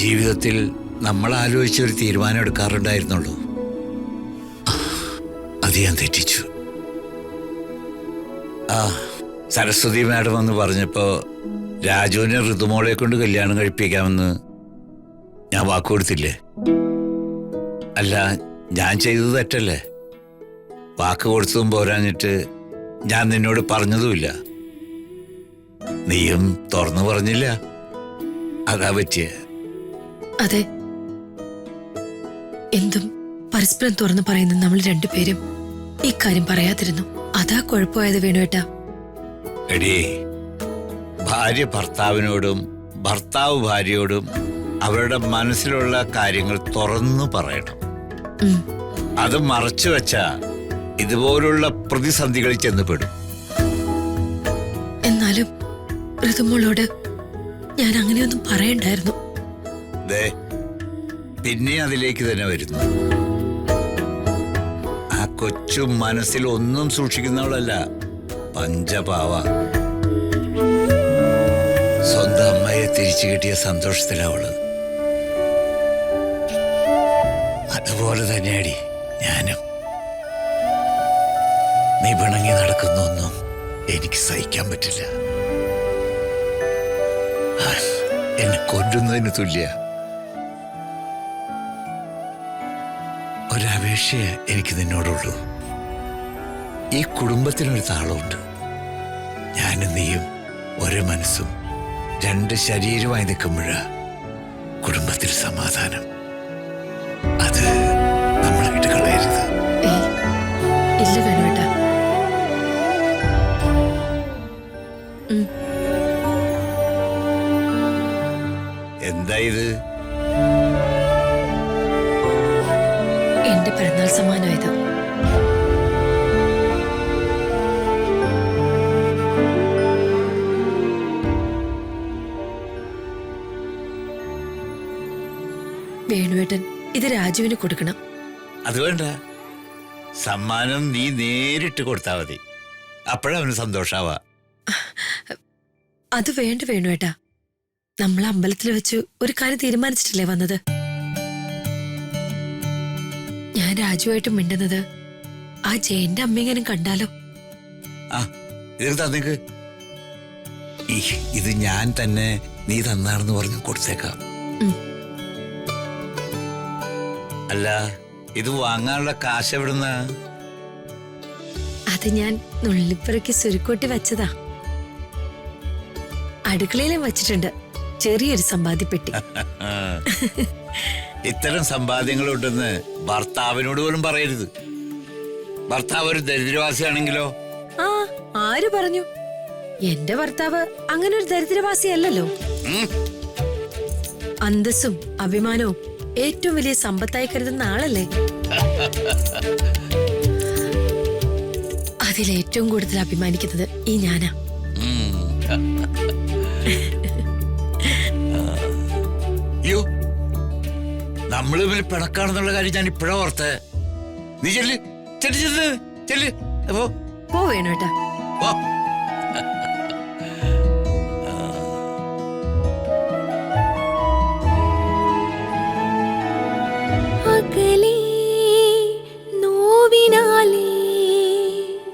ജീവിതത്തിൽ നമ്മൾ ആലോചിച്ചൊരു തീരുമാനം എടുക്കാറുണ്ടായിരുന്നുള്ളൂ. അത് ഞാൻ തെറ്റിച്ചു. സരസ്വതി മാഡം എന്ന് പറഞ്ഞപ്പോൾ രാജുവിനെ ഋതുമോളെ കൊണ്ട് കല്യാണം കഴിപ്പിക്കാമെന്ന് ഞാൻ വാക്കുകൊടുത്തില്ലേ? അല്ല, ഞാൻ ചെയ്തത് തെറ്റല്ലേ? വാക്ക് കൊടുത്തതും പോരാഞ്ഞിട്ട് ഞാൻ നിന്നോട് പറഞ്ഞതുമില്ല. നീയും തുറന്നു പറഞ്ഞില്ല. അതാ പറ്റിയ. അതെ, എന്തും പരസ്പരം തുറന്നു പറയുന്ന നമ്മൾ രണ്ടുപേരും ഇക്കാര്യം പറയാതിരുന്നു. അതാ കുഴപ്പമായത് വേണുവേട്ടാ. എടീ, ഭാര്യ ഭർത്താവിനോടും ഭർത്താവ് ഭാര്യയോടും അവരുടെ മനസ്സിലുള്ള കാര്യങ്ങൾ തുറന്നു പറയണം. അത് മറച്ചു വെച്ചാ ഇതുപോലുള്ള പ്രതിസന്ധികളിൽ ചെന്നുപെടും. എന്നാലും ഋതുമോളോട് ഞാൻ അങ്ങനെയൊന്നും പറയണ്ടായിരുന്നു. പിന്നെ അതിലേക്ക് തന്നെ വരുന്നു. ആ കൊച്ചു മനസ്സിൽ ഒന്നും സൂക്ഷിക്കുന്നവളല്ല, പഞ്ചപാവ. സ്വന്തം അമ്മയെ തിരിച്ചു കിട്ടിയ സന്തോഷത്തിലവള്. അതുപോലെ തന്നെയാടി ഞാനും. നീ പിണങ്ങി നടക്കുന്നൊന്നും എനിക്ക് സഹിക്കാൻ പറ്റില്ല. എന്നെ കൊല്ലുന്നതിന് തുല്യ. ഒരപേക്ഷയെ എനിക്ക് നിന്നോടുള്ളൂ. ഈ കുടുംബത്തിനൊരു താളമുണ്ട്. ഞാനും നീയും ഒരേ മനസ്സും രണ്ട് ശരീരമായി നിൽക്കുമ്പോഴാ കുടുംബത്തിൽ സമാധാനം. അത് നമ്മളെ വിട്ട് കളയരുത്. ഇല്ല വേണുവേട്ടാ. എന്താ ഇത്? എന്റെ പിറന്നാൾ സമ്മാനമായത്. വേണുവേട്ടൻ ഇത് രാജുവിന് കൊടുക്കണം. അത് വേണ്ട, സമ്മാനം നീ നേരിട്ട് കൊടുത്താ മതി. അപ്പോഴവന് സന്തോഷാവാ. അത് വേണ്ട വേണുവേട്ടാ. നമ്മൾ അമ്പലത്തിൽ വെച്ച് ഒരു കാര്യം തീരുമാനിച്ചിട്ടില്ലേ വന്നത്? ഞാൻ രാജുവായിട്ട് മിണ്ടുന്നത് ആ ജയന്റെ അമ്മയെങ്ങനും കണ്ടാലോ? തന്നേക്ക്. ഇത് ഞാൻ തന്നെ നീ തന്നാണെന്ന് പറഞ്ഞു കൊടുത്തേക്കാം. അല്ല, ഇത് വാങ്ങാനുള്ള കാശ് എവിടുന്ന? അത് ഞാൻ നുള്ളിപ്പുറയ്ക്ക് സുരുക്കൂട്ടി വെച്ചതാ. അടുക്കളയിലും വെച്ചിട്ടുണ്ട് ചെറിയൊരു സമ്പാദ്യപ്പെട്ടി. ഇത്തരം സമ്പാദ്യങ്ങളുണ്ടെന്ന് ഭർത്താവിനോട് പോലും പറയരുത്. ഭർത്താവ് ഒരു ദരിദ്രവാസിയാണെങ്കിലോ? ആര് പറഞ്ഞു? എന്റെ ഭർത്താവ് അങ്ങനെ ഒരു ദരിദ്രവാസിയല്ലല്ലോ. അന്തസ്സും അഭിമാനവും ഏറ്റവും വലിയ സമ്പത്തായി കരുതുന്ന ആളല്ലേ. അതിലേറ്റവും കൂടുതൽ അഭിമാനിക്കുന്നത് ഈ ഞാനാ. അയ്യോ, നമ്മള് ഇവര് പിണക്കാണെന്നുള്ള കാര്യം ഞാൻ ഇപ്പഴാ ഓർത്തേ. നീ ചെല്ല് ചെല്ല് ചെല്ല് ചെല്ല്. പോ വേണോട്ടാ.